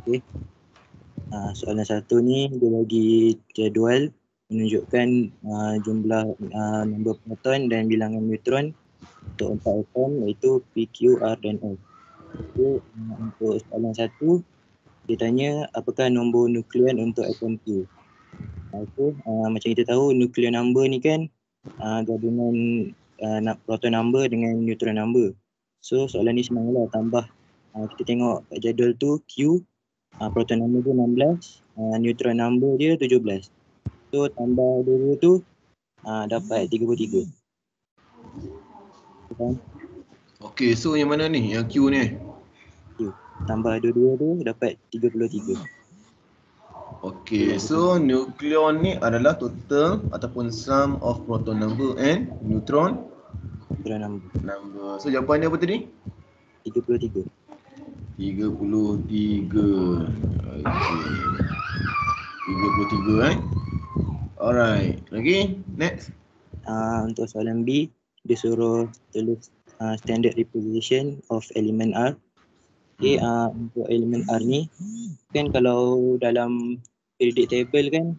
Okay. Soalan satu ni dia bagi jadual menunjukkan jumlah nombor proton dan bilangan neutron untuk 4 atom iaitu P, Q, R dan S. Okay. Untuk soalan satu, dia tanya apakah nombor nukleon untuk atom Q. Macam kita tahu nuclear number ni kan gabungan proton number dengan neutron number. So soalan ni senanglah tambah. Kita tengok kat jadual tu Q, proton number dia 16, neutron number dia 17. So tambah dua tu dapat 33. Okey, so yang mana ni? Yang Q ni? Q. Tambah dua tu dapat 33. Okey, so nukleon ni adalah total ataupun sum of proton number and neutron number. So jawapan dia apa tadi? 33. 33. Okey. 33 Alright. Lagi? Next. Untuk soalan B, dia suruh tulis standard representation of element R. Okay, untuk elemen R ni kan kalau dalam periodic table kan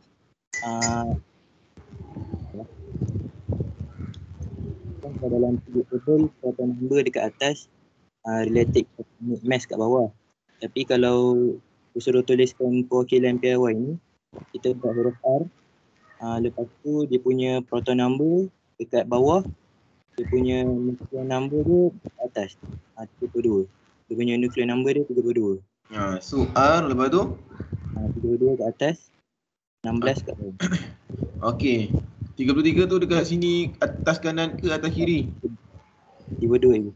kalau dalam periodic table proton number dekat atas related mass kat bawah. Tapi kalau disuruh tuliskan perwakilan PRY ni, kita buat huruf R, lepas tu dia punya proton number dekat bawah, dia punya nuclear number dia dekat atas 32. Dia punya nuclear number dia 32. So R lepas tu 32 kat atas, 16 kat bawah. Okey. 33 tu dekat sini atas kanan ke atas kiri? 32 je.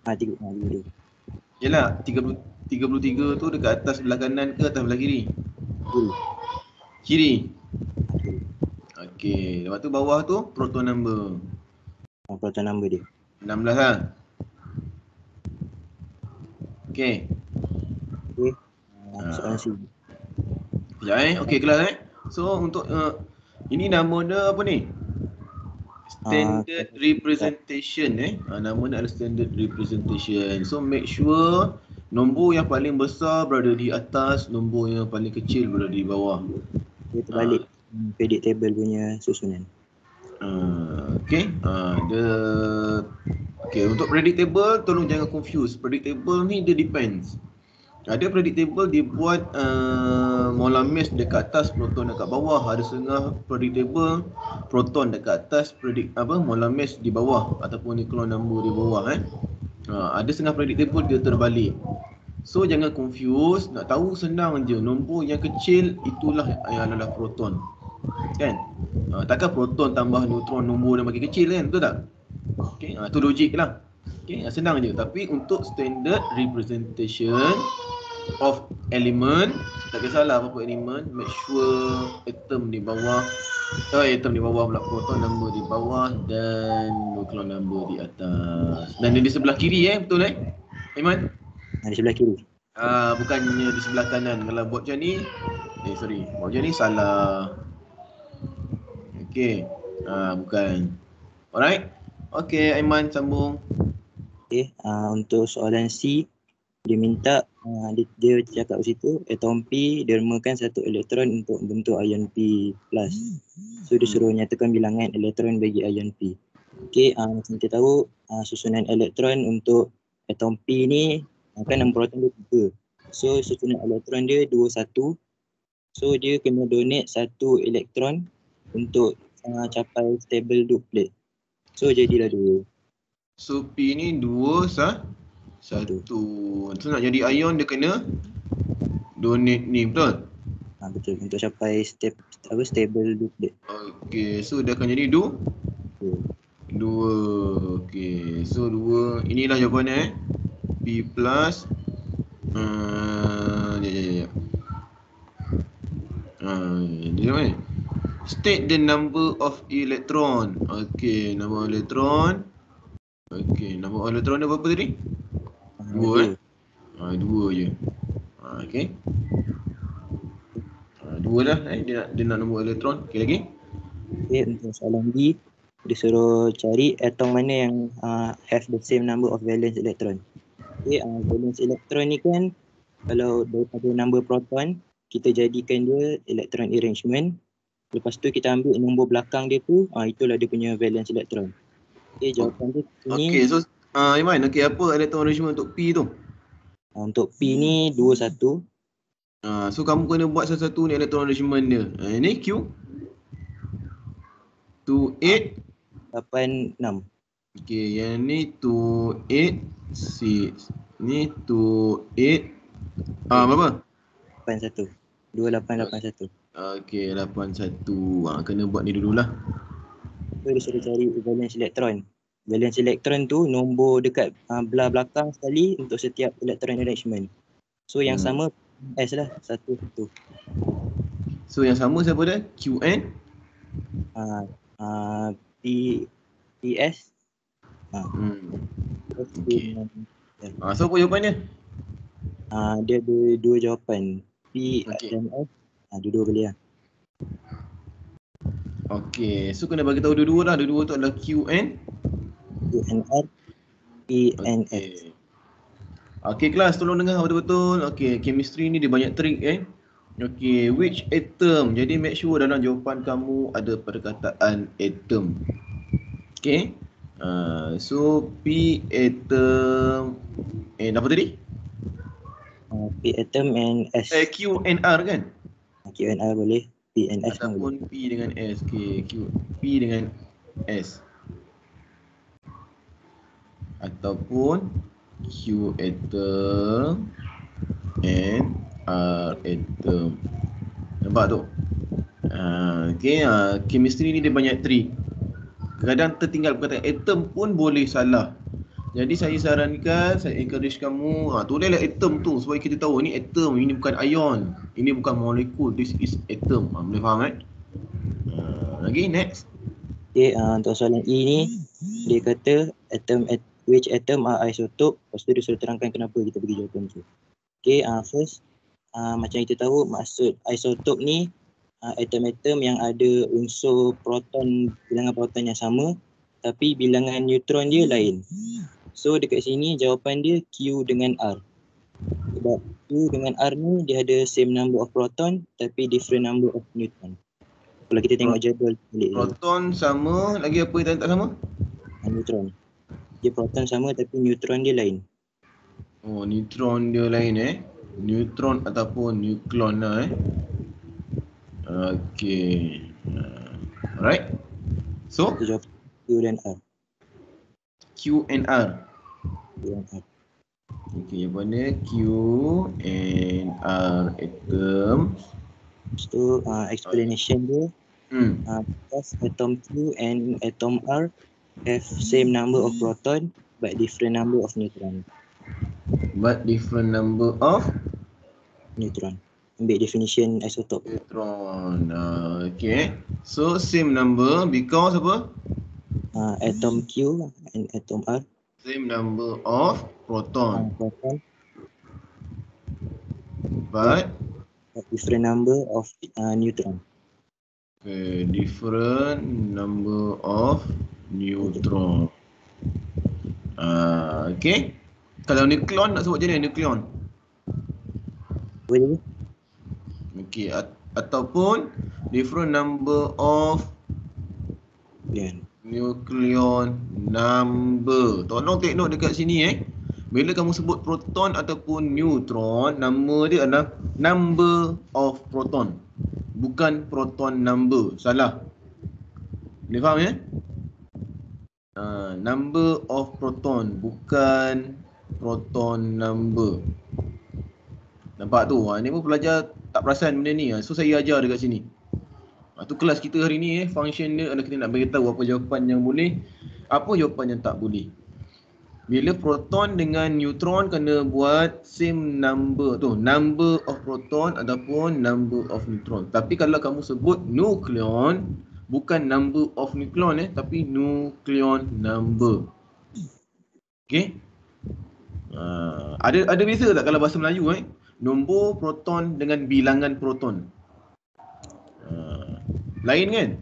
32. Yalah, 33 tu dekat atas sebelah kanan ke atas sebelah kiri? Kiri. Okey, lepas tu bawah tu proton number. Proton number dia 16 lah. Okey. Soalan C. Sekejap Okey, kelas So untuk ini nama dia apa ni? Standard representation nama dia adalah standard representation. So make sure nombor yang paling besar berada di atas, nombor yang paling kecil berada di bawah. Dia terbalik periodic table punya susunan. Okey, untuk predictable tolong jangan confuse. Predictable ni dia depends. Ada predictable dia buat molar mass dekat atas, proton dekat bawah. Ada setengah predictable proton dekat atas, molar mass di bawah ataupun nucleon number di bawah ada setengah predictable dia terbalik. So jangan confuse, nak tahu senang je. Nombor yang kecil itulah yang adalah proton. Kan? Takkan proton tambah neutron nombor dia makin kecil kan? Betul tak? Okey, tu logik lah. Okey, senang je. Tapi untuk standard representation of element, tak kisahlah apa-apa element, make sure atom di bawah pula, proton number di bawah dan nucleon number di atas. Dan di sebelah kiri betul Aiman? Di sebelah kiri. Bukannya di sebelah kanan. Kalau buat macam ni, buat macam ni salah. Okey. Bukan. Alright. Okey, Aiman sambung. Okey, untuk soalan C, dia minta dia cakap di situ atom P dermakan satu elektron untuk bentuk ion P+. So dia suruh nyatakan bilangan elektron bagi ion P. Okey, macam kita tahu susunan elektron untuk atom P ni kan nombor proton dia 3. So susunan elektron dia 2 1. So dia kena donate 1 elektron untuk capai stable duplet. So jadilah 2. So P ni 2 1. So nak jadi ion dia kena donate ni, betul? Betul, untuk capai stable duplet. Okey, so dia akan jadi 2. Okey, so 2. Inilah jawapannya P plus dia mana? State the number of electron. Okey, nombor elektron. Okey, nombor elektron dia berapa tadi? 2 2 je. Okey. 2 dah dia nak nombor elektron. Okey lagi. Okey, untuk soalan B, disuruh cari atom mana yang have the same number of valence electron. Okey, valence electron ni kan Kalau daripada number proton, kita jadikan dia electron arrangement. Lepas tu kita ambil nombor belakang dia tu, itulah dia punya valence electron. Okay, jawapan dia Okey, ni so Iman, okey, apa electron arrangement untuk P tu? untuk P ni 21. So kamu kena buat satu-satu ni electron arrangement dia. Ini Q 28. 86. Okey, yang ni 286. Ni 28. Berapa? 81. 2881. Okey, 81. Kena buat ni dululah. So dia suruh cari valence electron. Valence electron tu nombor dekat belah belakang sekali untuk setiap electron arrangement. So yang sama S lah, satu. So yang sama siapa dah? QN? P PS. Okey. So apa jawapannya? Dia ada dua jawapan. P dan S. Dua-dua boleh lah. Okey, so kena bagi tahu dua-dua lah. Dua-dua tu adalah QN, QNR, PNS. Okey kelas, tolong dengar betul-betul. Okey, chemistry ni dia banyak trik Okey, which atom? Jadi make sure dalam jawapan kamu ada perkataan atom. Okey. So P atom and apa tadi? P atom and S. Q and R kan? Q and R boleh. P and S ataupun P dengan S. Okey, P dengan S. Ataupun Q atom and R atom. Nampak tu? Okey, chemistry ni dia banyak trik. Kadang tertinggal perkataan atom pun boleh salah. Jadi saya sarankan, saya encourage kamu, tulislah atom tu supaya kita tahu ni atom, ini bukan ion, ini bukan molekul, this is atom. Boleh faham kan? Lagi next. Okay, untuk soalan E ni, dia kata which atom are isotope. Lepas tu dia suruh terangkan kenapa kita bagi jawapan tu. Okay, first, macam kita tahu maksud isotope ni atom-atom yang ada unsur proton, bilangan proton yang sama tapi bilangan neutron dia lain. So dekat sini jawapan dia Q dengan R. Sebab Q dengan R ni dia ada same number of proton tapi different number of neutron. Kalau kita tengok jadual balik proton sama, lagi apa yang tak sama? Neutron. Dia proton sama tapi neutron dia lain. Oh, neutron dia lain neutron ataupun nukleon lah Okey. Alright. So Kita jawab Q dan R. Q and R. Okey, jawapannya Q and R atom. Lepas tu explanation dia because atom Q and atom R have same number of proton but different number of neutron. Ambil definition isotope. Neutron. Okay. So same number because apa? Atom Q and atom R. Same number of proton. But different number of neutron. Okay, different number of neutron. Okay. Kalau nukleon nak sebut macam mana nukleon? Boleh. Okay, ataupun different number of nukleon number. Tolong take note dekat sini Bila kamu sebut proton ataupun neutron, nama dia adalah number of proton. Bukan proton number. Salah. Boleh faham number of proton, bukan proton number. Nampak tu? Ni pun pelajar tak perasan benda ni. So saya ajar dekat sini. Tu kelas kita hari ni function dia adalah kita nak beritahu apa jawapan yang boleh, apa jawapan yang tak boleh. Bila proton dengan neutron kena buat same number tu, number of proton ataupun number of neutron. Tapi kalau kamu sebut nukleon, bukan number of nukleon tapi nukleon number. Okay? Ada beza tak kalau bahasa Melayu nombor proton dengan bilangan proton? Lain kan?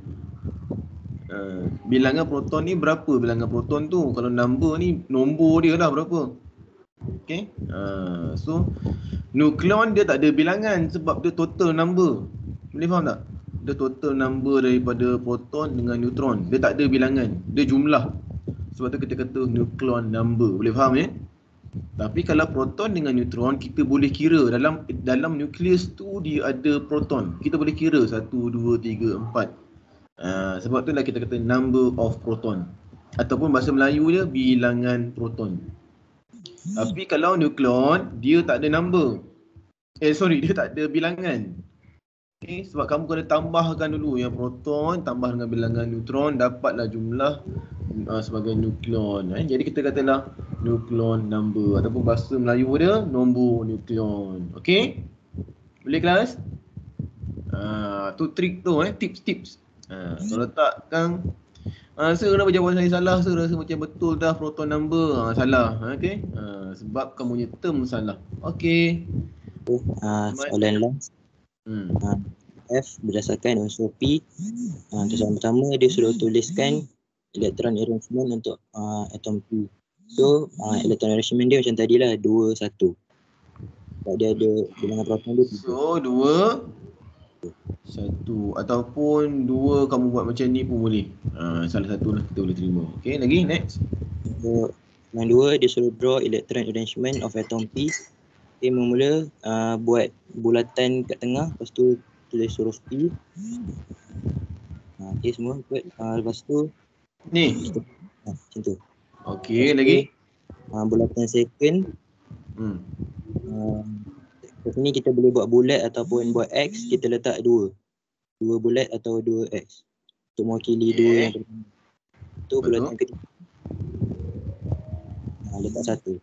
Bilangan proton ni berapa bilangan proton tu? Kalau number ni nombor dia lah berapa? Okay. So nukleon dia tak ada bilangan sebab dia total number. Boleh faham tak? Dia total number daripada proton dengan neutron. Dia tak ada bilangan. Dia jumlah. Sebab tu kita kata nukleon number. Boleh faham ya? Tapi kalau proton dengan neutron, kita boleh kira dalam nukleus tu dia ada proton. Kita boleh kira 1, 2, 3, 4. Sebab tu lah kita kata number of proton. Ataupun bahasa Melayu dia bilangan proton. Tapi kalau nukleon, dia tak ada number. Dia tak ada bilangan. Okay, sebab kamu kena tambahkan dulu yang proton tambah dengan bilangan neutron, dapatlah jumlah sebagai nukleon. Jadi kita katalah nukleon number ataupun bahasa Melayu dia nombor nukleon. Okey? Boleh kelas? Tu trik tu tips-tips. Kalau tak kan sir kenapa jawapan saya salah? Sir rasa macam betul dah proton number. Salah. Okey? Sebab kamu punya term salah. Okey. Soalan last. F berdasarkan unsur P. Soalan pertama dia suruh tuliskan elektron arrangement untuk atom P. So elektron arrangement dia macam tadilah 2, 1. Sebab dia ada bilangan proton dia 3. So 2, 1 ataupun 2 kamu buat macam ni pun boleh. Salah satu lah kita boleh terima. Okay, lagi next. So yang 2 dia suruh draw electron arrangement of atom P. Okay, mula buat bulatan kat tengah, lepas tu tulis huruf P. Okay, semua buat. Lepas tu ni macam tu. Okay, lagi bulatan second. Lepas ni kita boleh buat bulat ataupun buat X, kita letak 2 bulat atau 2 X untuk mewakili 2 yang pertama. Tu bulatan ketiga. Letak 1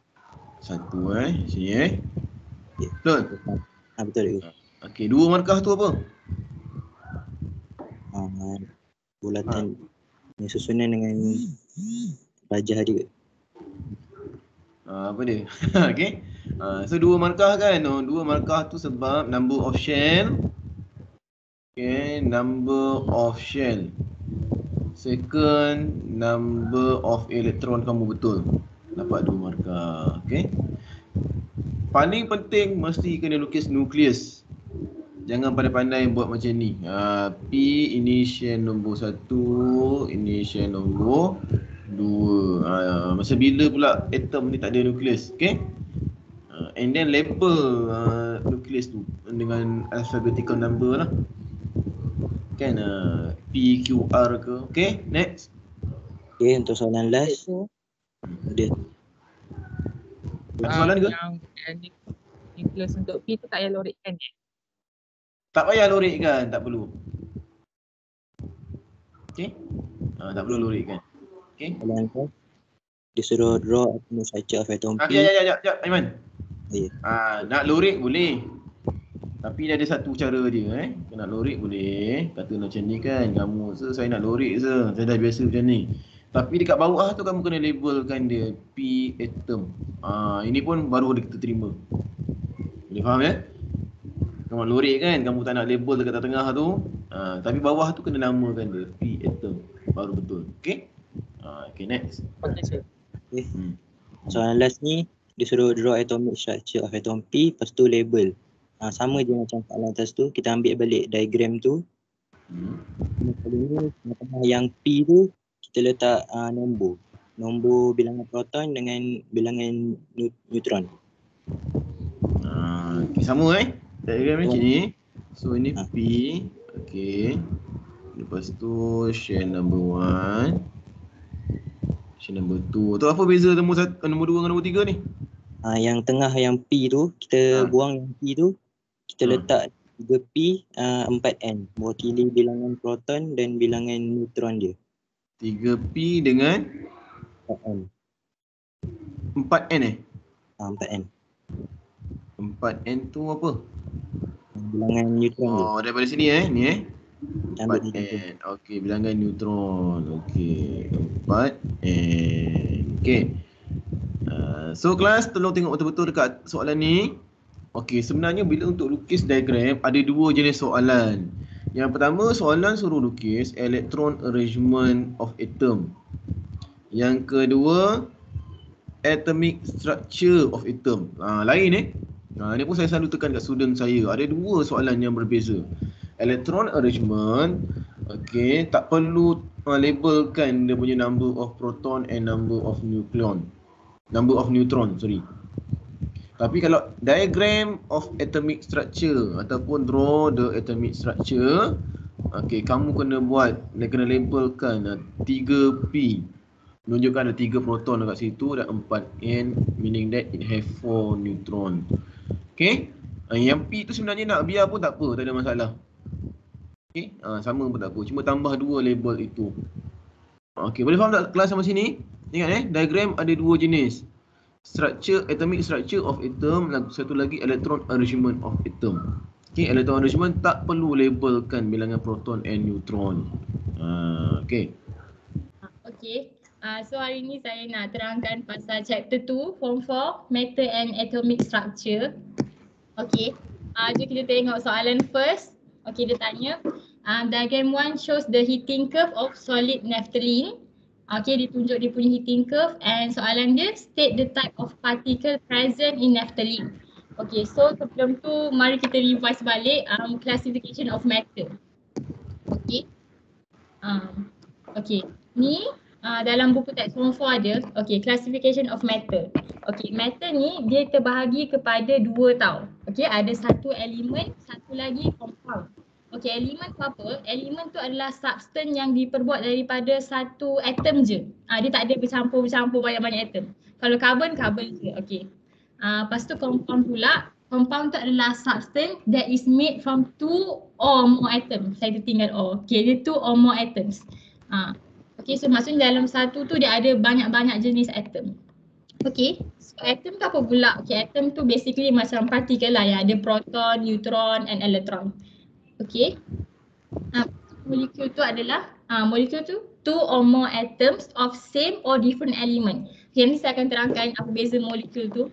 sini betul? Betul juga. Okey, 2 markah tu apa? Bulatan yang susunan dengan rajah dia. Apa dia? Okey. So 2 markah kan? 2 markah tu sebab number of shell. Okay, number of shell. Second, number of electron kamu betul. Dapat 2 markah. Okey. Paling penting mesti kena lukis nukleus. Jangan pandai-pandai buat macam ni. P ini shell nombor 1, ini shell nombor 2. Masa bila pula atom ni tak ada nukleus, okey? And then label nukleus tu dengan alphabetical number lah. Kan P, Q, R ke. Okey, next. Okey, untuk soalan last. Ada soalan ke? Yang nukleus untuk P tu tak payah lorikkan je. Tak payah lorikkan, tak perlu. Okey? Tak perlu lorikkan. Okey? soalan tu. Dia suruh draw atomic structure of atom P. Sekejap, Aiman. Ya. Nak lorik boleh. Tapi dia ada satu cara dia. Nak lorik boleh. Kata macam ni kan, kamu saya nak lorik saya dah biasa macam ni. Tapi dekat bawah tu kamu kena labelkan dia P atom. Ini pun baru kita terima. Boleh faham ya? Kamu lorik kan, kamu tak nak label dekat tengah tu. Tapi bawah tu kena namakan dia P atom. Baru betul. Okey? Okay, next. Okay, sir. Okay. Soalan last ni dia suruh draw atomic structure of atom P, lepas tu label. Sama je macam soalan atas tu, kita ambil balik diagram tu. Kali ni yang P tu kita letak nombor bilangan proton dengan bilangan neutron. Okay, sama diagram macam ni. So ini P. Okay. Lepas tu shell number 1, shell number 2. Tu apa beza nombor 2 dengan nombor 3 ni? Yang tengah yang P tu kita buang yang P tu, kita letak 3P 4N, mewakili bilangan proton dan bilangan neutron dia. 3P dengan 4N. 4N 4N. 4N tu apa? Bilangan neutron dia. Daripada sini ni 4N. Okey, bilangan neutron. Okey, 4N. Okey. So kelas tolong tengok betul-betul dekat soalan ni. Okey, sebenarnya bila untuk lukis diagram ada 2 jenis soalan. Yang pertama soalan suruh lukis electron arrangement of atom. Yang kedua atomic structure of atom. Lain Ini pun saya selalu tekan kat student saya. Ada dua soalan yang berbeza. Electron arrangement, okey, tak perlu labelkan dia punya number of proton and number of neutron. Tapi kalau diagram of atomic structure ataupun draw the atomic structure, okey, kamu kena labelkan 3p. Menunjukkan ada 3 proton dekat situ dan 4 n, meaning that it have 4 neutron. Okey. Yang p tu sebenarnya nak biar pun tak apa, tak ada masalah. Okey, sama pun tak apa. Cuma tambah 2 label itu. Okey, boleh faham tak kelas sampai sini? Ingat diagram ada 2 jenis. Atomic structure of atom, satu lagi electron arrangement of atom. Okey, electron arrangement tak perlu labelkan bilangan proton and neutron. Okey. Okey. So hari ni saya nak terangkan pasal chapter 2 form 4 matter and atomic structure. Okey. Jom kita tengok soalan first. Okey, dia tanya diagram 1 shows the heating curve of solid naphthalene. Okey, ditunjuk dia punya heating curve and soalan dia state the type of particle present in naphthalene. Okey, so sebelum tu mari kita revise balik classification of matter. Okey. Okey, ni dalam buku teks form 4 ada, okey, classification of matter. Okey, matter ni dia terbahagi kepada 2 tau. Okey, ada satu elemen, satu lagi compound. Okey, elemen tu apa? Elemen tu adalah substance yang diperbuat daripada satu atom je. Dia tak ada bercampur-bercampur banyak-banyak atom. Kalau carbon je. Okey. Lepas tu compound pula. Compound tu adalah substance that is made from 2 or more atoms. Saya tertinggal O. Okey, dia 2 or more atoms. Okay, so maksudnya dalam satu tu dia ada banyak-banyak jenis atom. Okay, so atom tu apa pula? Okay, atom tu basically macam partikel lah yang ada proton, neutron and electron. Okay, molekul tu adalah molekul tu 2 or more atoms of same or different element. Okay, ni saya akan terangkan apa beza molekul tu.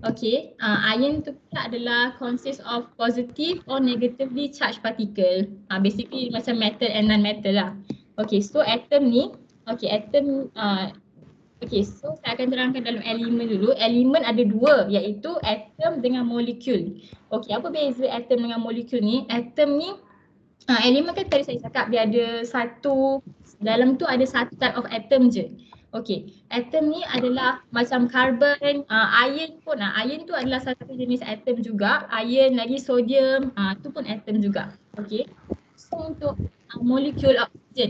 Okay, ion tu pula adalah consist of positive or negatively charged particle. Basically macam metal and non-metal lah. Okay, so atom ni, okay, atom, okay, so saya akan terangkan dalam elemen dulu. Elemen ada 2, iaitu atom dengan molekul. Okay, apa beza atom dengan molekul ni? Atom ni, elemen kan tadi saya cakap dia ada satu, dalam tu ada satu type of atom je. Okay, atom ni adalah macam carbon, iron pun, iron tu adalah satu jenis atom juga. Iron lagi sodium, tu pun atom juga. Okay, so untuk molekul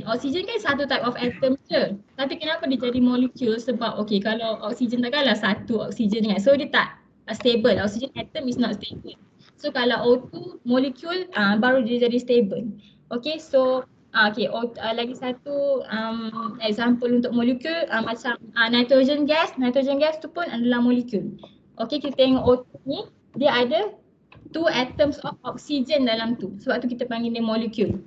oksigen kan satu type of atom je. Tapi kenapa dia jadi molekul? Sebab okay, kalau oksigen takkanlah satu oksigen kan. So dia tak stable. Oksigen atom is not stable. So kalau O2 molekul baru dia jadi stable. Okay, so okay, lagi satu example untuk molekul macam nitrogen gas. Nitrogen gas tu pun adalah molekul. Okay, kita tengok O2 ni dia ada 2 atoms of oxygen dalam tu. Sebab tu kita panggil dia molekul.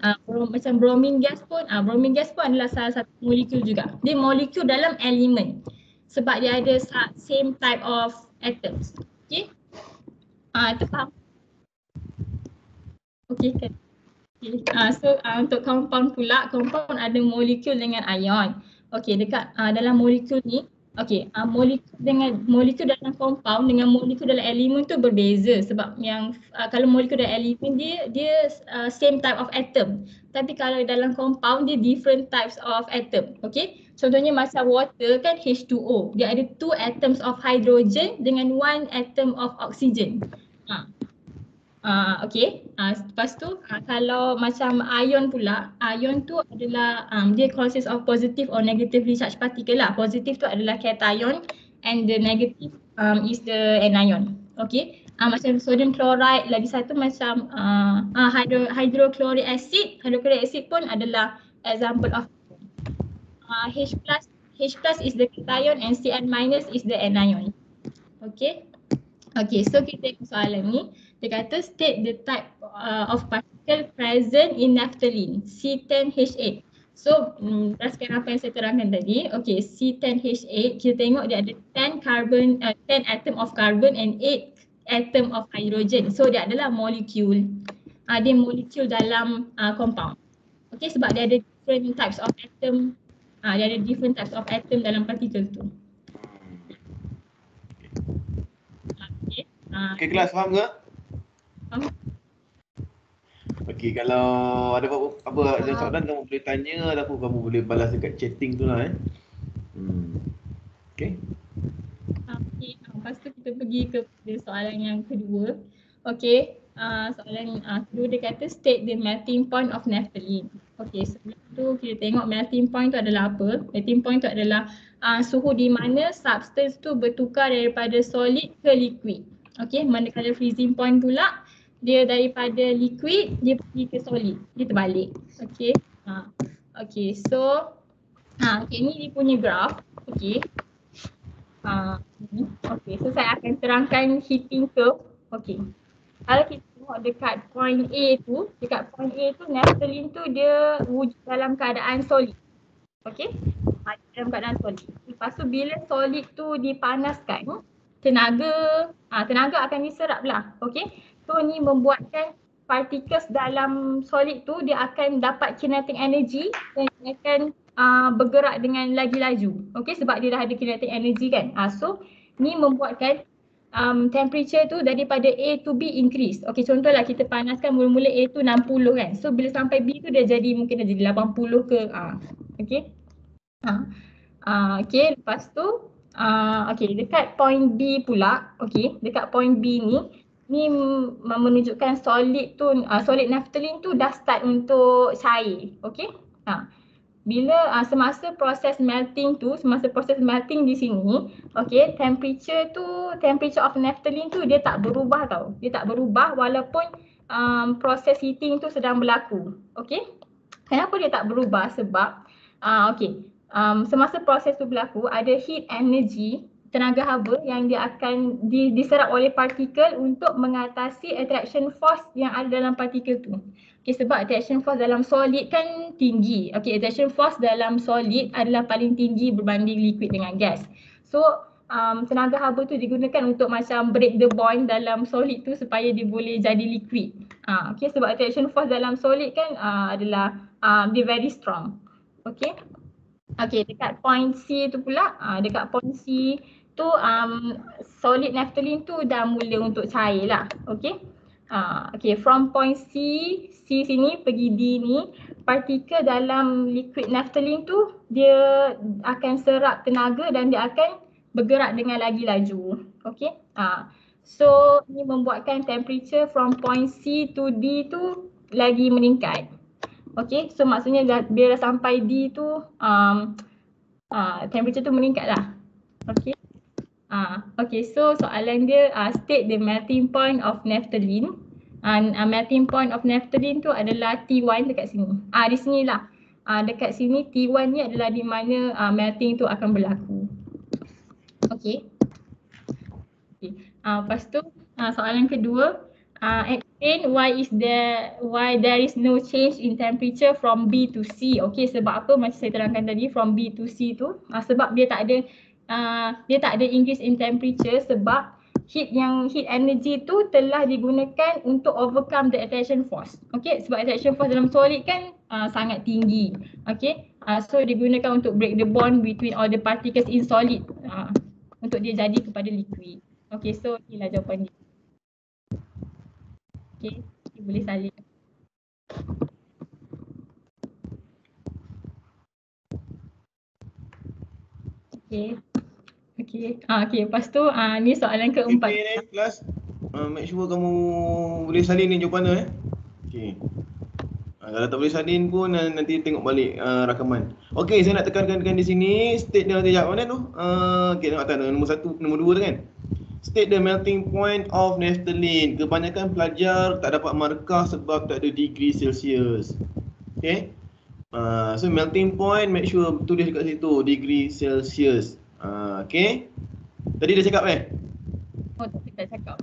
Macam bromine gas pun adalah salah satu molekul juga. Dia molekul dalam elemen. Sebab dia ada same type of atoms. Okay? Itu faham? Okay kan? Okay. So untuk compound pula, compound ada molekul dengan ion. Okay, dekat dalam molekul ni, okay, molekul dalam compound dengan molekul dalam elemen tu berbeza. Sebab yang kalau molekul dalam elemen dia same type of atom. Tapi kalau dalam compound dia different types of atom. Okay, contohnya macam water kan H2O. Dia ada 2 atoms of hydrogen dengan 1 atom of oxygen. Okay, lepas tu kalau macam ion pula, ion tu adalah dia consist of positive or negatively charged particle lah. Positive tu adalah cation and the negative is the anion. Okay, macam sodium chloride, lagi satu macam hydrochloric acid. Hydrochloric acid pun adalah example of H plus is the cation and Cn minus is the anion. Okay. Okay, so kita tengok soalan ni. Dia kata state the type of particle present in naphthalene, C10H8. So, berdasarkan apa yang saya terangkan tadi, okay, C10H8, kita tengok dia ada 10 atom of carbon and 8 atom of hydrogen. So, dia adalah molekul. Dia molekul dalam compound. Okay, sebab dia ada different types of atom. Dia ada different types of atom dalam partikel tu. Okay kelas, faham ke? Faham. Okey, kalau ada ada soalan kamu boleh tanya ataupun kamu boleh balas dekat chatting tu lah Okey. Okay, lepas tu kita pergi kepada soalan yang kedua. Okey, soalan kedua dia kata state the melting point of naphthalene. Okey, sebelum tu kita tengok melting point tu adalah apa. Melting point tu adalah suhu di mana substance tu bertukar daripada solid ke liquid. Okey, manakala freezing point pula dia daripada liquid dia pergi ke solid, dia terbalik. Okey. Okey, so okay, ni dia punya graph. Okey. Okay, so saya akan terangkan heating curve. Okay, kalau kita tengok dekat point A tu, naphthalene tu dia wujud dalam keadaan solid. Okay, dalam keadaan solid. Lepas tu bila solid tu dipanaskan, tenaga akan diserap lah. Okay, so ni membuatkan particles dalam solid tu dia akan dapat kinetic energy dan dia akan bergerak dengan lagi laju. Okay, sebab dia dah ada kinetic energy kan. So ni membuatkan temperature tu daripada A to B increase. Okay, contohlah kita panaskan mula-mula A tu 60 kan. So bila sampai B tu dia jadi mungkin dah jadi 80 ke. Okay. Okay, lepas tu okay, dekat point B pula. Okay, dekat point B ni menunjukkan solid tu, solid naphthalene tu dah start untuk cair. Okay. Bila semasa proses melting di sini, okay, temperature of naphthalene tu dia tak berubah tau. Dia tak berubah walaupun proses heating tu sedang berlaku. Okay. Kenapa dia tak berubah? Sebab semasa proses tu berlaku ada heat energy, tenaga haba yang dia akan diserap oleh partikel untuk mengatasi attraction force yang ada dalam partikel tu. Okay, sebab attraction force dalam solid kan tinggi. Okay, attraction force dalam solid adalah paling tinggi berbanding liquid dengan gas. So tenaga haba tu digunakan untuk macam break the bond dalam solid tu supaya dia boleh jadi liquid. Okay, sebab attraction force dalam solid kan adalah dia very strong. Okay. Okay, dekat point C tu pula, dekat point C tu solid naphthalene tu dah mula untuk cair lah. Okay. Okay, from point C sini pergi D ni, partikel dalam liquid naphthalene tu dia akan serap tenaga dan dia akan bergerak dengan lagi laju. Okay. So ni membuatkan temperature from point C to D tu lagi meningkat. Okay, so maksudnya bila dah sampai D tu temperature tu meningkat lah. Okay. Okay, so soalan dia state the melting point of naphthalene. Melting point of naphthalene tu adalah T1 dekat sini. Di sini lah. Dekat sini T1 ni adalah di mana melting tu akan berlaku. Okay. Lepas tu soalan kedua, explain why there is no change in temperature from B to C. Okay, sebab apa macam saya terangkan tadi from B to C tu, sebab dia tak ada increase in temperature sebab heat energy tu telah digunakan untuk overcome the attraction force. Okay, sebab attraction force dalam solid kan sangat tinggi. Okay, so digunakan untuk break the bond between all the particles in solid untuk dia jadi kepada liquid. Okay, so inilah jawapan dia. Okay, boleh salin. Okay. Okay, lepas tu ni soalan keempat. Okay, kelas. Make sure kamu boleh salin ni jawapan Okay. Kalau tak boleh salin pun nanti tengok balik rakaman. Okay, saya nak tekankan di sini state dia jawab mana tu? Okay, tengok atas nombor 2 tu kan. State the melting point of naphthalene. Kebanyakan pelajar tak dapat markah sebab tak ada degree Celsius. Okay. So melting point make sure tulis dekat situ degree Celsius. Okay. Tadi dah cakap Oh, tapi tak cakap.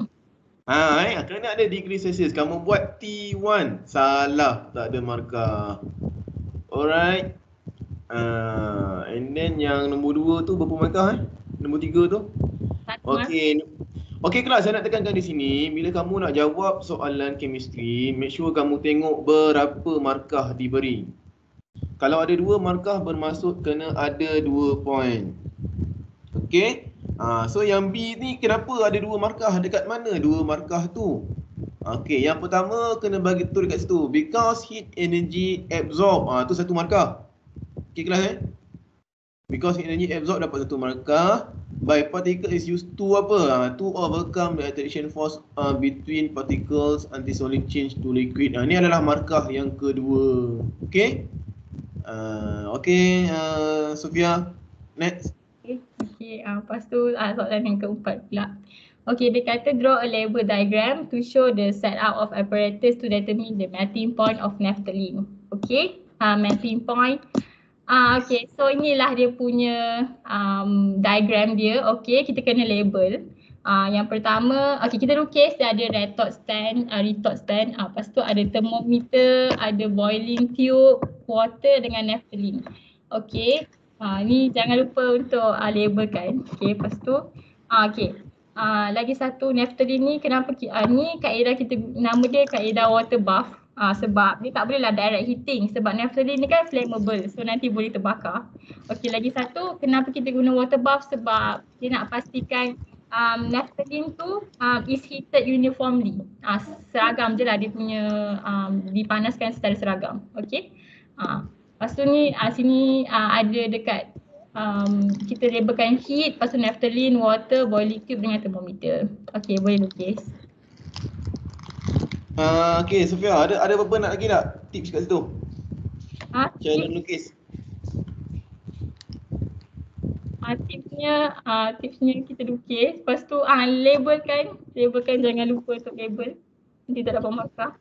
Kena ada degree Celsius. Kamu buat T1. Salah, tak ada markah. Alright. And then yang nombor 2 tu berapa markah Nombor 3 tu? Okay kelas, saya nak tekankan di sini, bila kamu nak jawab soalan chemistry, make sure kamu tengok berapa markah diberi. Kalau ada 2 markah bermaksud kena ada 2 point. Okay, So yang B ni kenapa ada dua markah? Dekat mana dua markah tu? Okey, yang pertama kena bagi tu dekat situ. Because heat energy absorb. Tu satu markah. Okey kelas Because heat energy absorb dapat satu markah. By particle is used to apa? To overcome the attraction force between particles until solid change to liquid. Ni adalah markah yang kedua. Okey? Sofia, next. Okay, lepas tu soalan yang keempat pula. Okay, dia kata draw a label diagram to show the setup of apparatus to determine the melting point of naphthalene. Okay, melting point. Okay, so inilah dia punya diagram dia. Okay, kita kena label. Yang pertama, okay, kita lukis dia ada retort stand, lepas tu ada thermometer, ada boiling tube, water dengan naphthalene. Okay, ni jangan lupa untuk labelkan. Okay, lepas tu, lagi satu naphthalene ni kenapa ni kaedah kita, nama dia kaedah water bath. Sebab dia tak bolehlah direct heating sebab naphthalene ni kan flammable, so nanti boleh terbakar. Okey, lagi satu kenapa kita guna water bath sebab dia nak pastikan naphthalene tu is heated uniformly. Seragam je lah dia punya, dipanaskan secara seragam. Okey. Lepas tu ni sini ada dekat kita labelkan heat, lepas tu naphthalene, water, boiling tube dengan thermometer. Okey, boleh lukis. Okay, Sofia, ada apa-apa nak lagi tak? Tips kat situ? Cara lukis. Tipsnya kita lukis, lepas tu labelkan jangan lupa untuk label. Nanti tak dapat markah.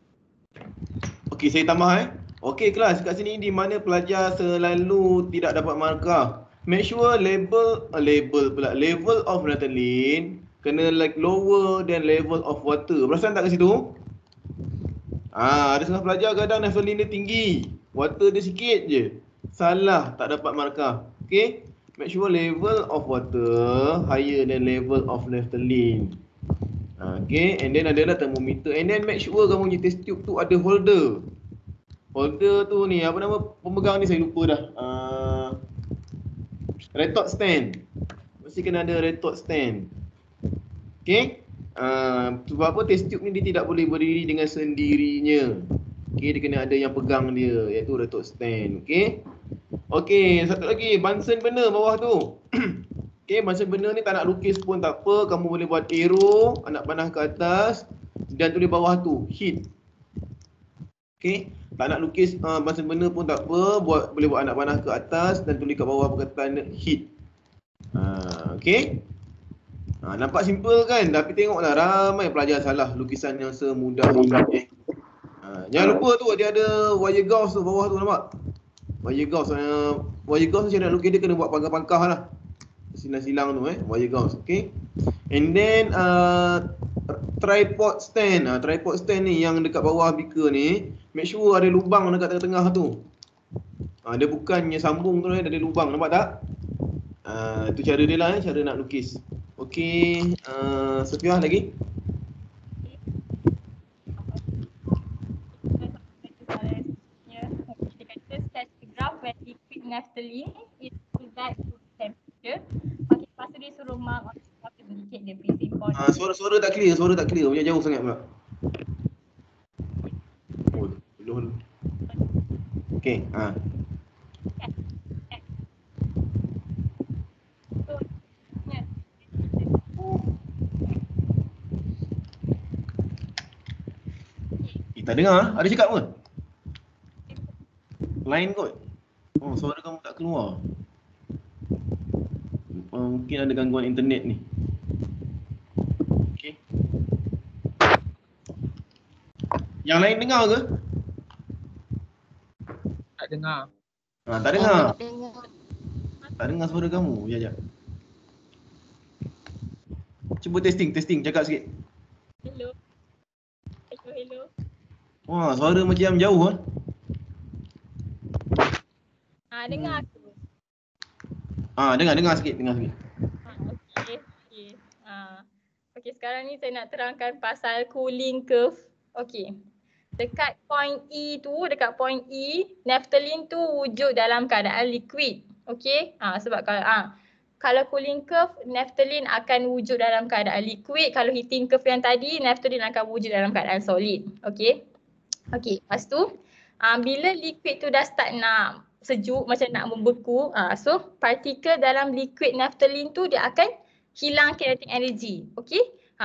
Okey, saya tambah Okey kelas, kat sini di mana pelajar selalu tidak dapat markah. Make sure level of naphthalene kena like lower than level of water. Perasan tak kat situ? Ada setengah pelajar kadang naphthalene dia tinggi, water dia sikit je. Salah, tak dapat markah. Okay, make sure level of water higher than level of naphthalene. Okay, and then adalah thermometer. And then make sure kamu punya test tube tu ada holder. Holder tu ni, apa nama pemegang ni saya lupa dah. Retort stand. Mesti kena ada retort stand. Okay. Sebab apa test tube ni dia tidak boleh berdiri dengan sendirinya. Okey, dia kena ada yang pegang dia, iaitu retort stand. Okey. Okey, satu lagi, Bunsen burner bawah tu. Okey, Bunsen burner ni tak nak lukis pun tak apa, kamu boleh buat arrow, anak panah ke atas dan tulis bawah tu heat. Okey, tak nak lukis Bunsen burner pun tak apa, boleh buat anak panah ke atas dan tulis kat bawah perkataan heat. Okey. Nampak simple kan? Tapi tengoklah ramai pelajar salah lukisan yang semudah ini. Jangan lupa tu dia ada wire gauze tu bawah tu, nampak? Wire gauze macam nak lukis dia kena buat pangkah-pangkah lah. Silang-silang tu wire gauze. Okay. And then tripod stand. Tripod stand ni yang dekat bawah beaker ni, make sure ada lubang dekat tengah-tengah tu. Dia bukannya sambung tu, dia ada lubang, nampak tak? Itu cara dia lah, cara nak lukis. Okey, Sofia lagi? Kita kata sketch the graph when liquid naphthalene is to that temperature. Okey, lepas tu dia suruh mark on the graph to indicate the freezing point. Suara tak clear, punya jauh sangat pula. Belum. Okey, tak dengar, ada cakap ke? Line kot. Suara kamu tak keluar. Mungkin ada gangguan internet ni. Okey. Yang lain dengar ke? Tak dengar. Tak dengar. Tak dengar suara kamu. Ya. Cuba testing, cakap sikit. Hello. Wah, suara macam jauh Dengar tu. Dengar sikit. Okey. Okey, sekarang ni saya nak terangkan pasal cooling curve. Okey. Dekat point E, naphthalene tu wujud dalam keadaan liquid. Okey. Sebab kalau cooling curve, naphthalene akan wujud dalam keadaan liquid. Kalau heating curve yang tadi, naphthalene akan wujud dalam keadaan solid. Okay. Okay, lepas tu bila liquid tu dah start nak sejuk macam nak membeku, so partikel dalam liquid naphthalene tu dia akan hilang kinetic energy. Okay.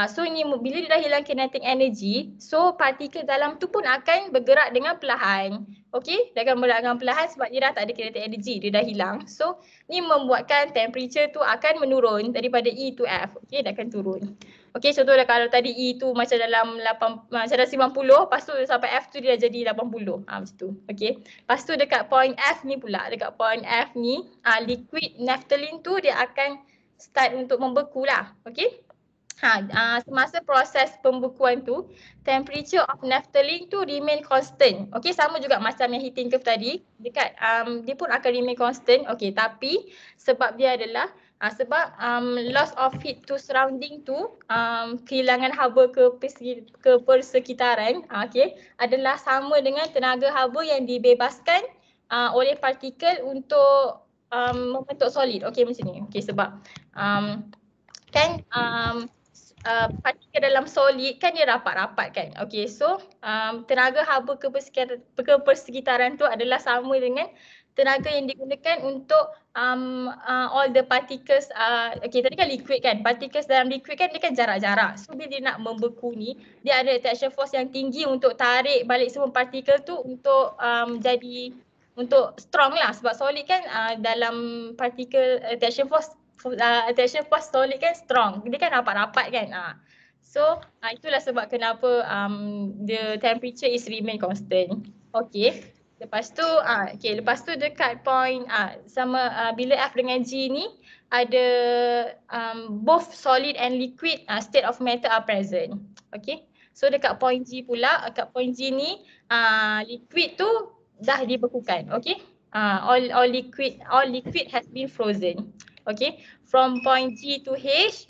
So ni bila dia dah hilang kinetic energy, so partikel dalam tu pun akan bergerak dengan perlahan. Okay, dia akan bergerak dengan perlahan sebab dia dah tak ada kinetic energy, dia dah hilang. So ni membuatkan temperature tu akan menurun daripada E to F. Okay, dia akan turun. Okay, contohnya kalau tadi E tu macam dalam 90, lepas tu sampai F tu dia dah jadi 80. Macam tu. Okay. Lepas tu dekat point F ni pula, dekat point F ni, liquid naphthalene tu dia akan start untuk membeku lah. Okay. Semasa proses pembekuan tu, temperature of naphthalene tu remain constant. Okay, sama juga macam yang heating curve tadi. Dekat dia pun akan remain constant. Okay, tapi sebab dia adalah loss of heat to surrounding tu, kehilangan haba ke persekitaran, okay, adalah sama dengan tenaga haba yang dibebaskan oleh partikel untuk membentuk solid. Okay, macam ni. Okay, sebab partikel dalam solid kan dia rapat-rapat kan. Okay, so tenaga haba ke persekitaran tu adalah sama dengan tenaga yang digunakan untuk all the particles. Okay, tadi kan liquid kan, particles dalam liquid kan dia kan jarak-jarak. So bila dia nak membeku ni, dia ada attraction force yang tinggi untuk tarik balik semua partikel tu untuk untuk strong lah. Sebab solid kan dalam particle attraction force solid kan strong, dia kan rapat-rapat kan. So itulah sebab kenapa the temperature is remain constant. Okay. Lepas tu lepas tu dekat point bila F dengan G ni ada both solid and liquid state of matter are present. Okay. So dekat point G pula, dekat point G ni liquid tu dah dibekukan. Okay. All liquid has been frozen. Okay. From point G to H,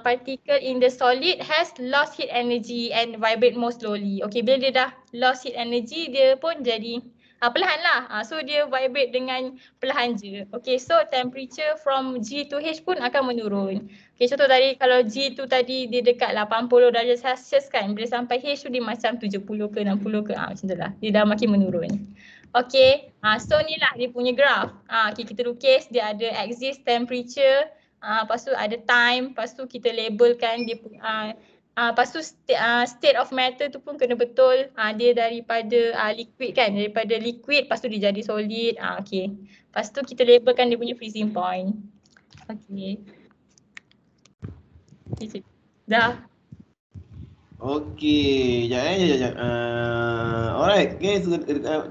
particle in the solid has lost heat energy and vibrate more slowly. Okay, bila dia dah lost heat energy, dia pun jadi perlahan lah. So dia vibrate dengan perlahan je. Okay, so temperature from G to H pun akan menurun. Okay, contoh tadi kalau G tu tadi dia dekat 80 darjah Celsius kan, bila sampai H tu dia macam 70 ke 60 ke, macam tu lah. Dia dah makin menurun. Okay, so ni lah dia punya graph. Okay, kita lukis dia ada axis temperature, lepas tu ada time, lepas tu kita labelkan dia lepas tu state of matter tu pun kena betul. Dia daripada liquid kan, daripada liquid lepas tu dia jadi solid. Okay. Lepas tu kita labelkan dia punya freezing point. Okay. Dah. Okey, sekejap. Alright, okay, so,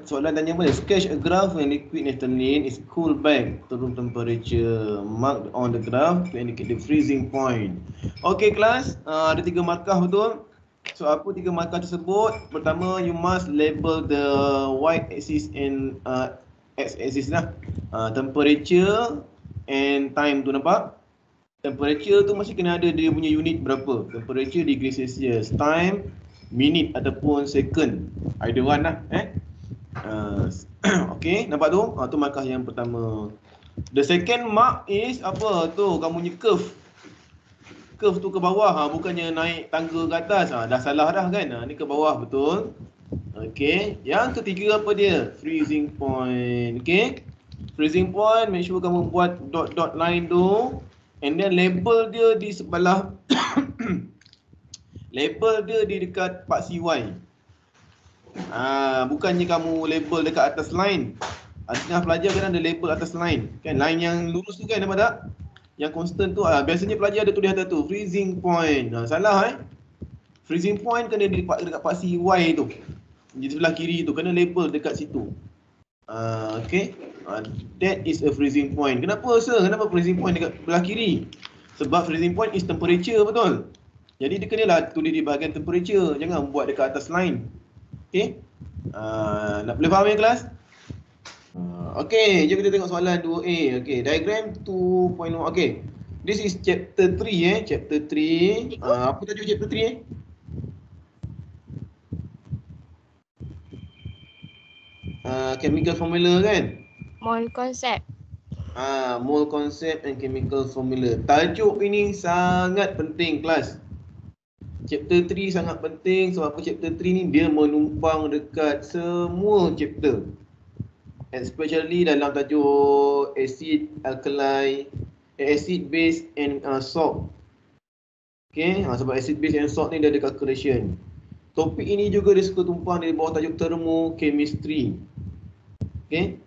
soalan tanya boleh. Sketch a graph when liquid naphthalene is cooled back to room temperature. Mark on the graph to indicate the freezing point. Okey kelas, ada 3 markah betul. So apa 3 markah tersebut? Pertama, you must label the y-axis and x-axis lah. Temperature and time tu nampak? Temperature tu mesti kena ada dia punya unit berapa. Temperature degree Celsius, time minit ataupun second. Either one lah. Okay, nampak tu? Tu markah yang pertama. The second mark is apa tu? Kamu punya curve. Curve tu ke bawah, bukannya naik tangga ke atas. Dah salah dah kan? Ni ke bawah betul. Okay, yang ketiga apa dia? Freezing point. Okay, freezing point, make sure kamu buat dot line tu. And then label dia di sebelah label dia di dekat part CY. Bukannya kamu label dekat atas line. Setengah pelajar kadang ada label atas line. Kan line yang lurus tu kan, nampak tak? Yang constant tu biasanya pelajar ada tulis atas tu freezing point. Salah Freezing point kena dekat part CY tu. Di sebelah kiri tu kena label dekat situ. Okay. That is a freezing point. Kenapa sir? Kenapa freezing point dekat belah kiri? Sebab freezing point is temperature, betul? Jadi dia kenalah tulis di bahagian temperature. Jangan buat dekat atas line. Okay. Boleh faham ya kelas? Okay, jom kita tengok soalan 2A. Okay, diagram 2.1. Okay, this is chapter 3 chapter 3. Apa tajuk chapter 3 chemical formula kan? Mole concept. Mole concept and chemical formula. Tajuk ini sangat penting kelas. Chapter 3 sangat penting sebab apa chapter 3 ni dia menumpang dekat semua chapter. Especially dalam tajuk acid, alkali, acid, base and salt. Okay, sebab acid, base and salt ni dia ada calculation. Topik ini juga dia suka tumpang di bawah tajuk thermochemistry. Okay,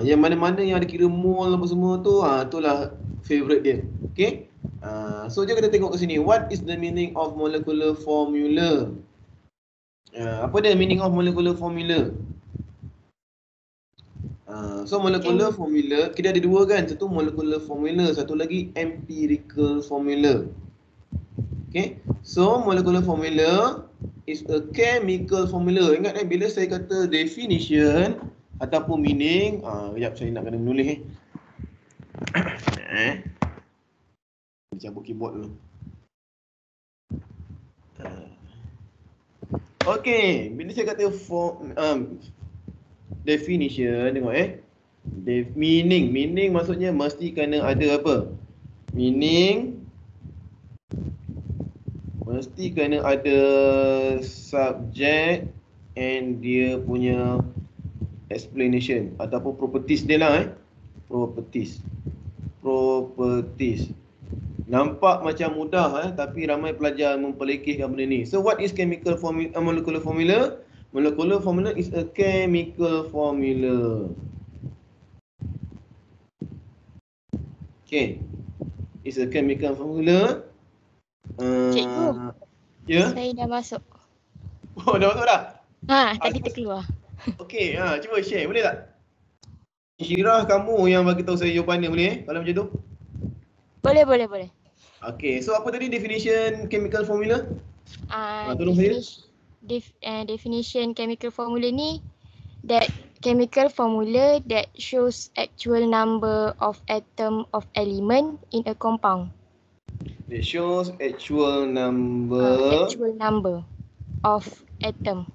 yang mana-mana yang ada kira mole apa semua tu, itulah favourite dia. Okay, so jom kita tengok ke sini. What is the meaning of molecular formula? Apa dia meaning of molecular formula? So molecular formula, kita ada dua kan, satu molecular formula, satu lagi empirical formula. Okay, so molecular formula is a chemical formula. Ingat bila saya kata definition ataupun meaning, sekejap saya nak kena menulis cabut keyboard dulu. Okay, bila saya kata definition, tengok meaning maksudnya mesti kena ada apa? Meaning mesti kena ada subject and dia punya explanation ataupun properties dia lah properties. Nampak macam mudah tapi ramai pelajar memperlekehkan benda ni. So what is chemical formula, molecular formula? Molecular formula is a chemical formula. Okay, it's a chemical formula. Cikgu, ya? Saya dah masuk. Oh, dah masuk dah? Tadi terkeluar. Okey, cuba share boleh tak? Syirah, kamu yang bagi tahu saya jawapannya boleh kalau macam tu? Boleh. Okey, so apa tadi definition chemical formula? Tolong saya. Definition chemical formula ni, that chemical formula that shows actual number of atom of element in a compound. It shows actual number of atom.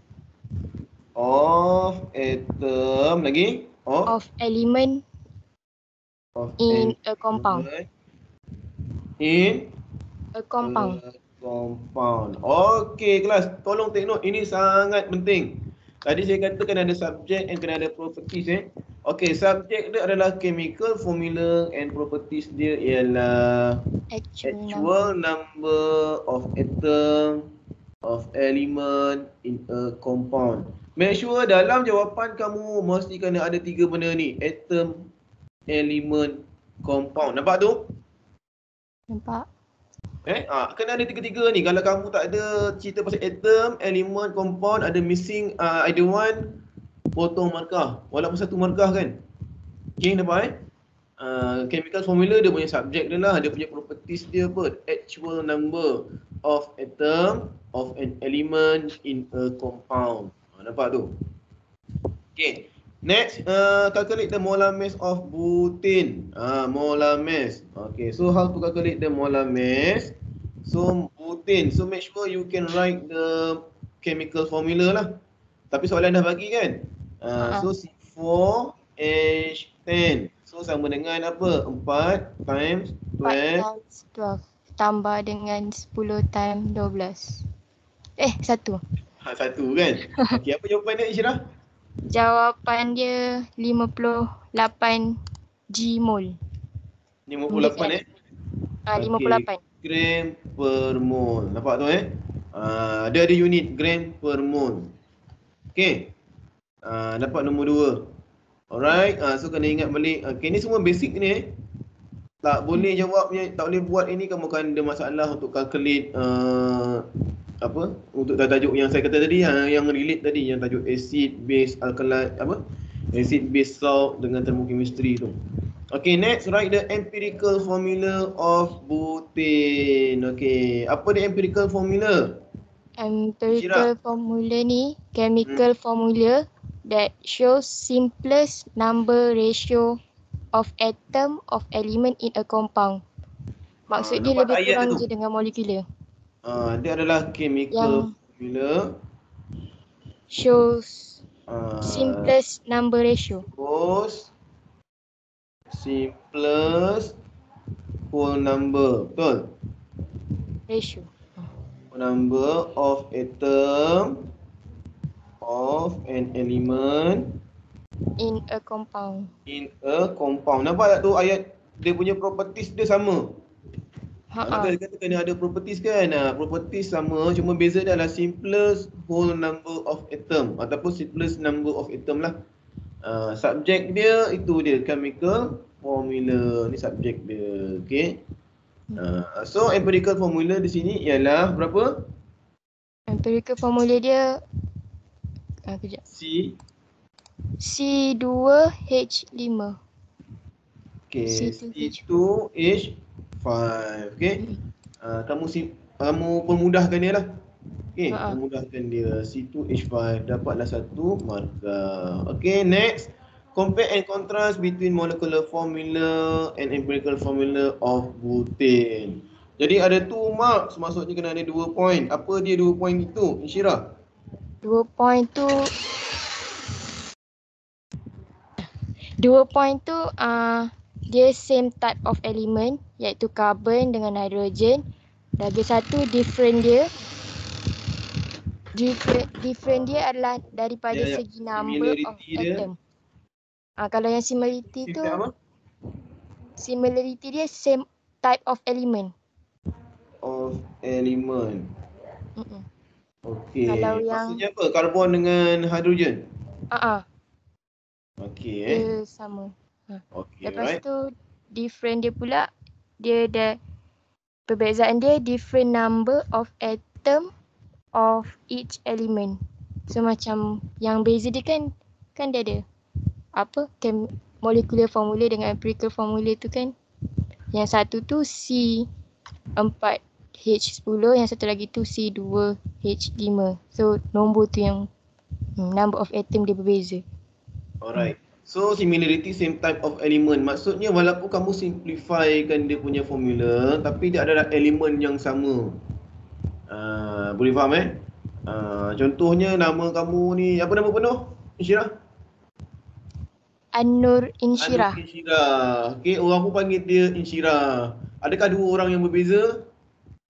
Of atom lagi? Of element in a compound. In a compound. Compound. Okey kelas, tolong take note, ini sangat penting. Tadi saya katakan ada subject and kena ada properties Okey, subject dia adalah chemical formula and properties dia ialah actual number of atom of element in a compound. Make sure dalam jawapan kamu mesti kena ada tiga benda ni, atom, element, compound. Nampak tu? Nampak. Kena ada tiga-tiga ni. Kalau kamu tak ada cerita pasal atom, element, compound, ada missing either one, potong markah. Walaupun satu markah kan. Okay, nampak chemical formula dia punya subject dia lah, dia punya properties dia apa? Actual number of atom of an element in a compound. Nampak tu? Okay. Next, calculate the molar mass of butane. Molar mass. Okay, so how to calculate the molar mass? So butane. So make sure you can write the chemical formula lah. Tapi soalan dah bagi kan? So C4H10. So sama dengan apa? 4 times 12. 4 times 12 tambah dengan 10 times 12. 1. Satu kan? Okay, apa jawapan dia Isyirah? Jawapan dia 58 G-mol. 58 58. Gram per mol. Nampak tu dia ada unit gram per mol. Okay. Dapat nombor 2. Alright, so kena ingat balik. Okay, ni semua basic ni tak boleh jawabnya, tak boleh buat ini kamu akan ada masalah untuk calculate untuk tajuk yang saya kata tadi, yang relate tadi, yang tajuk acid, base, alkali, acid, base, salt dengan thermochemistry tu. Okay, next, write the empirical formula of butane. Okay, apa dia empirical formula? Empirical formula ni chemical formula that shows simplest number ratio of atom of element in a compound. Maksud dia lebih kurang je dengan molekular. Dia adalah chemical formula shows simplest number ratio. simplest whole number. Betul? Ratio. Whole number of atom of an element In a compound. in a compound. Nampak tak tu ayat dia punya properties dia sama. Nak kata kena ada properties kan? Properties sama, cuma beza dia adalah simplest whole number of atom ataupun simplest number of atom lah. Subjek dia itu dia chemical formula, ni subjek dia. Okay. So empirical formula di sini ialah berapa? Empirical formula dia kejap. C2H5. Okay, C2H5. C2H5. Okay. Kamu permudahkan dia lah. Okay, permudahkan dia. C2H5 dapatlah 1 markah. Okay, next. Compare and contrast between molecular formula and empirical formula of butane. Jadi ada 2 marks, maksudnya kena ada 2 point. Apa dia 2 point itu, Insyirah? 2 point tu dia same type of element iaitu carbon dengan hydrogen. Lagi satu different dia adalah daripada segi number of atom. Kalau yang similarity tu similarity dia same type of element. Okey. Kalau Maksudnya apa? Karbon dengan hidrogen? Okey dia sama. Okey, Lepas tu different dia pula, dia ada perbezaan dia different number of atom of each element. So macam yang beza dia kan dia ada apa molecular formula dengan empirical formula tu kan. Yang satu tu C4H10, yang satu lagi tu C2H5. So nombor tu yang number of atom dia berbeza. Alright. So similarity same type of element. Maksudnya walaupun kamu simplifykan dia punya formula, tapi dia adalah elemen yang sama. Boleh faham contohnya nama kamu ni, apa nama penuh, Insyirah? An-Nur Insyirah. Okay, orang pun panggil dia Insyirah. Adakah 2 orang yang berbeza?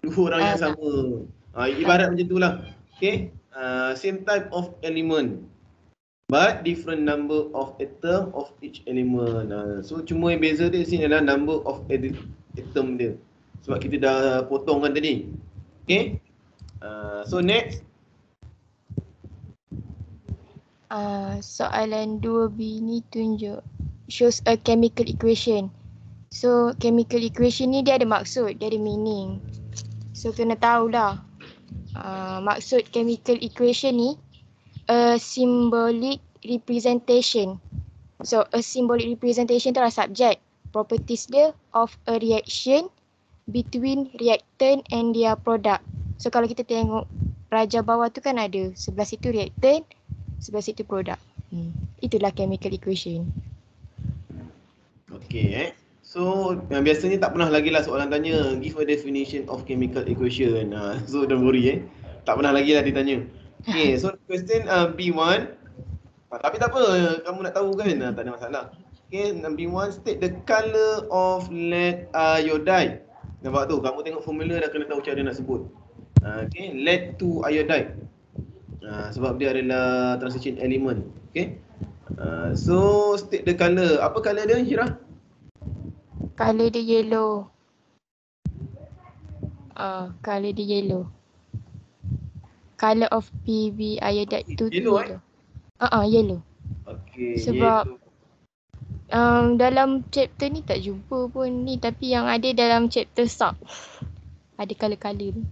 2 orang yang sama. Ibarat macam itulah. Okay, same type of element, but different number of atom of each element. So cuma yang beza dia sini adalah number of atom dia. Sebab kita dah potongkan tadi. Okay. So next. Soalan 2B ni tunjuk shows a chemical equation. So chemical equation ni dia ada maksud, dia ada meaning. So kena tahulah maksud chemical equation ni a symbolic representation. So a symbolic representation tu adalah subject, properties dia of a reaction between reactant and their product. So kalau kita tengok raja bawah tu kan ada sebelah situ reactant, sebelah situ produk. Itulah chemical equation. Okay So biasanya tak pernah lagi lah soalan tanya give a definition of chemical equation. So don't worry tak pernah lagi lah ditanya. Okay, so question B1. Tapi tak apa, kamu nak tahu kan? Tak ada masalah. Okay, B1 state the colour of lead iodide. Nampak tu, kamu tengok formula dah kena tahu cara nak sebut. Okay, lead to iodide. Sebab dia adalah transition element. Okay. So state the colour. Apa colour dia, Insyirah? Colour dia yellow. Colour dia yellow. Colour of PB iodide tu yellow. Yellow. Okay, sebab yellow. Dalam chapter ni tak jumpa pun ni, tapi yang ada dalam chapter sub ada colour-colour ni.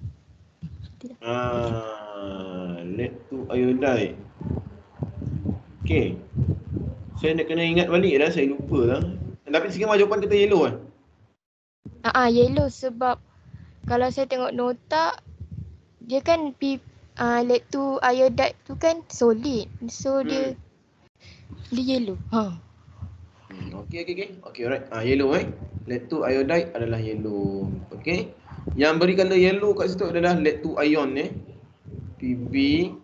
Lead to iodide. Okay. Saya nak kena ingat balik dah, saya lupa lah. Tapi sekarang jawapan kita yellow kan? Yellow sebab kalau saya tengok nota dia kan lead to iodide tu kan solid. So dia yellow. Okay, alright. Yellow lead to iodide adalah yellow. Okay. Yang beri colour yellow kat situ adalah lead to ion Pb2+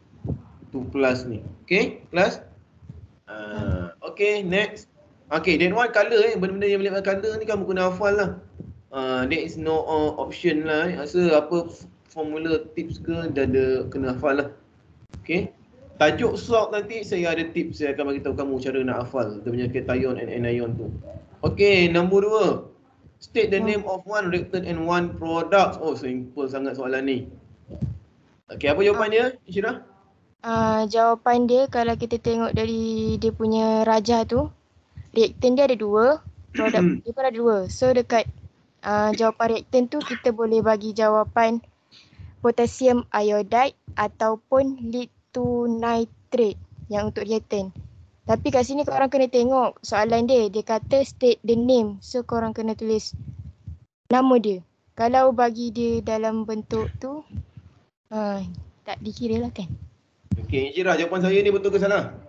ni. Okay, kelas? Okay, next. Okay, that one colour benda-benda yang melibatkan colour ni kamu kena hafal lah. There is no option lah Rasa apa formula tips ke dah ada kena hafal lah. Okay. Tajuk sort nanti saya ada tips, saya akan bagi tahu kamu cara nak hafal dia punya cation and anion tu. Okay, nombor 2. State the name of one reactant and one product. Oh, simple sangat soalan ni. Okay, apa jawapan dia, Isyirah? Jawapan dia kalau kita tengok dari dia punya rajah tu, reaktan dia ada 2, produk dia pun ada 2. So dekat jawapan reaktan tu kita boleh bagi jawapan potassium iodide ataupun lead to nitrate yang untuk reaktan. Tapi kat sini korang kena tengok soalan dia. Dia kata state the name. So korang kena tulis nama dia. Kalau bagi dia dalam bentuk tu tak dikira lah kan. Okay, Isyirah, jawapan saya ni betul ke salah?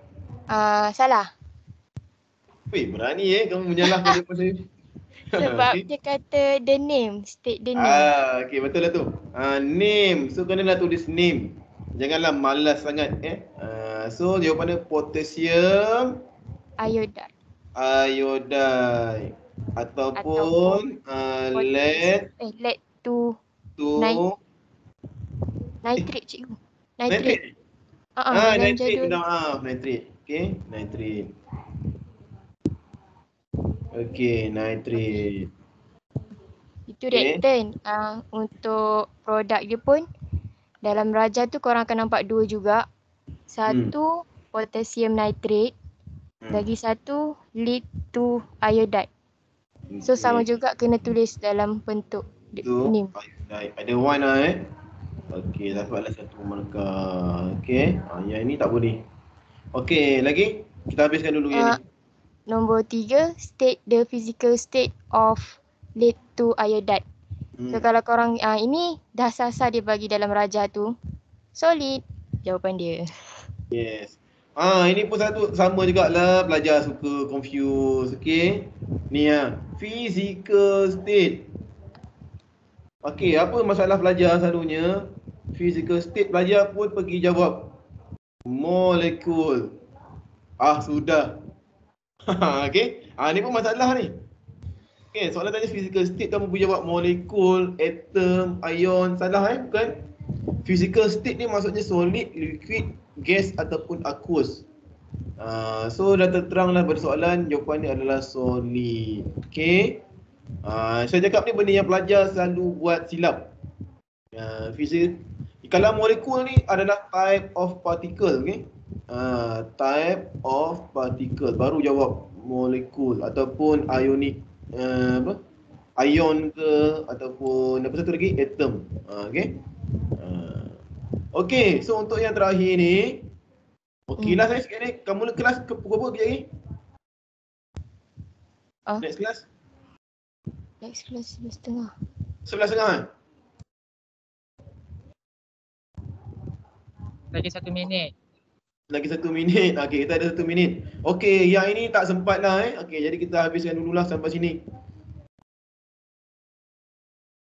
Salah. Weh, berani kamu menyalahkan jawapan saya. Sebab dia kata the name, state the name. Okay, betul lah tu. Name. So kenalah tulis name. Janganlah malas sangat so jawapan dia potassium Iodide. Ataupun lead to nitrate cikgu. Nitrate. Nitrate, minta maaf, nitrate. Okay, nitrate. Okay, nitrate. Itu reaktan. Untuk produk dia pun dalam rajah tu korang akan nampak 2 juga. Satu potassium nitrate, lagi satu lead to iodide. So sama juga kena tulis dalam bentuk name. Ada one lah Okay, dapatlah satu markah. Okay, yang ini tak boleh. Okay, lagi? Kita habiskan dulu yang ni. Nombor 3, state the physical state of lead to iodide. So kalau korang, ini dah sasar dia bagi dalam rajah tu. Solid jawapan dia. Yes. Ini pun satu sama jugalah, pelajar suka confuse. Okay. Ni physical state. Okay, apa masalah pelajar selalunya? Physical state pelajar pun pergi jawab molekul. Sudah. Okay. Ni pun masalah ni. Okay, soalan tanya physical state kamu pergi jawab molekul, atom, ion. Salah bukan? Physical state ni maksudnya solid, liquid, gas ataupun aqueous. So dah terteranglah bersoalan, jawapan ni adalah solid. Okay. Saya cakap ni benda yang pelajar selalu buat silap. Kalau molekul ni adalah type of particle, okay? Type of particle, baru jawab molekul ataupun ionic ion ke ataupun apa satu lagi atom. Okay. Okay, so untuk yang terakhir ni, last saya sikit ni, kamu kelas ke pukul berapa kejap lagi? Next class? Next class 11.30. 11.30 Lagi 1 minit. Lagi 1 minit. Okay, kita ada 1 minit. Okay, yang ini tak sempat lah Okay, jadi kita habiskan dululah sampai sini.